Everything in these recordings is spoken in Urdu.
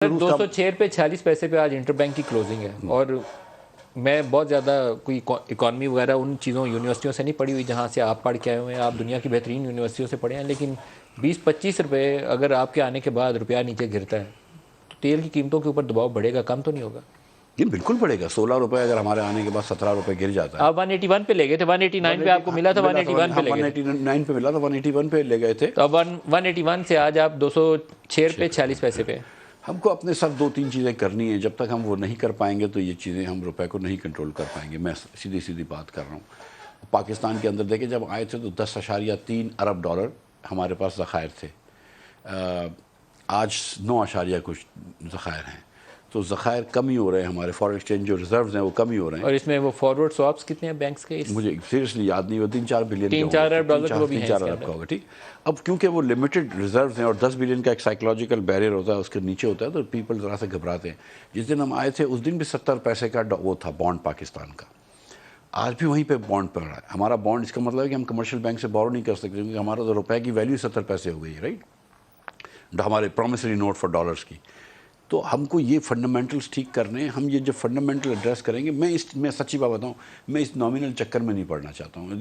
206 پہ آج انٹر بینک کی کلوزنگ ہے، اور میں بہت زیادہ کوئی اکانومی وغیرہ ان چیزوں یونیورسٹیوں سے نہیں پڑھی ہوئی جہاں سے آپ پڑھ کے آئے ہوئے ہیں، آپ دنیا کی بہترین یونیورسٹیوں سے پڑھے ہیں، لیکن 20-25 روپے اگر آپ کے آنے کے بعد روپیہ نیچے گرتا ہے تو تیل کی قیمتوں کے اوپر دباؤ بڑھے گا، کم تو نہیں ہوگا؟ یہ بالکل پڑے گا. 16 روپے اگر ہمارے آنے کے بعد 17 روپے گر جاتا ہے. آپ 181 پہ لے گئے تھے، 189 پہ آپ کو ملا تھا، 181 پہ لے گئے تھے. 189 پہ ملا تھا، 181 پہ لے گئے تھے. تو اب 181 سے آج آپ 206 روپے 46 پیسے پہ. ہم کو اپنے ساتھ 2-3 چیزیں کرنی ہیں. جب تک ہم وہ نہیں کر پائیں گے تو یہ چیزیں ہم روپے کو نہیں کنٹرول کر پائیں گے. میں سیدھی بات کر رہا ہوں. پاکستان کے اندر دیکھیں جب آئے تھے تو 10.3 ارب ڈالر ہمارے پاس ذخائر تھے. آج 9 کچھ ذخائر ہیں. تو ذخائر کم ہی ہو رہے ہیں، ہمارے فارن ایکسچینج جو ریزروز ہیں وہ کم ہی ہو رہے ہیں. اور اس میں وہ فارورڈ سواپس کتنے ہیں بینکس کے؟ مجھے سیریسلی یاد نہیں ہوا، 3-4 بلین 3-4 ارب ڈالر کا بھی ہے 3-4 ارب کا ہوگا. ٹھیک. اب کیونکہ وہ لمیٹڈ ریزروز ہیں اور 10 بلین کا ایک سائیکولوجیکل بیریئر ہوتا ہے، اس کے نیچے ہوتا ہے، تو پیپل ذرا سے گھبراتے ہیں. جس دن ہم آئے تھے اس دن بھی 70 پیسے کا وہ تھا بانڈ پاکستان کا. آج بھی وہیں پہ بانڈ پڑ رہا ہے. ہمارا بانڈ اس کا مطلب ہے کہ ہم کمرشل بینک سے بورو نہیں کر سکتے کیونکہ ہمارا تو روپے کی ویلیو 70 پیسے ہو گئی ہے، رائٹ، ہمارے پرومسری نوٹ فار ڈالرز کی. تو ہم کو یہ فنڈامنٹلز ٹھیک کرنے ہیں. ہم یہ جب فنڈامنٹل ایڈریس کریں گے، میں سچی بات بتاؤں، میں اس نامینل چکر میں نہیں پڑنا چاہتا ہوں.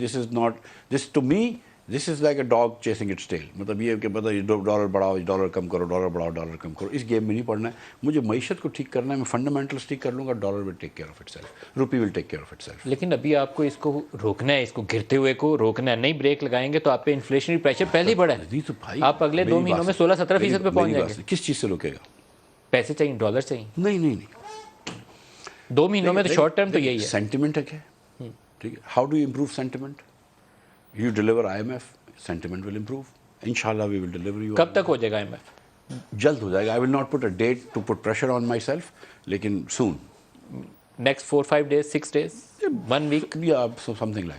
This to me this is like a dog chasing its tail. مطلب یہ کہ پتہ ڈالر بڑھاؤ، ڈالر کم کرو، ڈالر بڑھاؤ، ڈالر کم کرو. اس گیم میں نہیں پڑنا ہے. مجھے معیشت کو ٹھیک کرنا ہے. میں فنڈامنٹلز ٹھیک کر لوں گا، dollar will take care of itself, rupee will take care of itself. لیکن ابھی آپ کو اس کو روکنا ہے، اس کو گرتے ہوئے کو روکنا ہے. نہیں بریک لگائیں گے تو آپ پہ انفلیشنری پریشر پہلے ہی بڑھا ہے. آپ اگلے 2 مہینوں میں 16-17% پہ پہنچ جائیں گے. کس چیز سے روکے گا؟ پیسے چاہیے، ڈالر چاہیے. نہیں 2 مہینوں میں تو شارٹ ٹرم تو یہی ہے. سینٹیمنٹ ہے کیا؟ ٹھیک ہے. How do you improve sentiment? You deliver IMF، sentiment will improve. انشاءاللہ وی ول ڈیلیور یو. کب تک ہو جائے گا IMF؟ جلد ہو جائے گا. I will not put a date to put pressure on myself, لیکن soon. Next 4-5 days 6 days 1 week؟ یا سم تھنگ لائک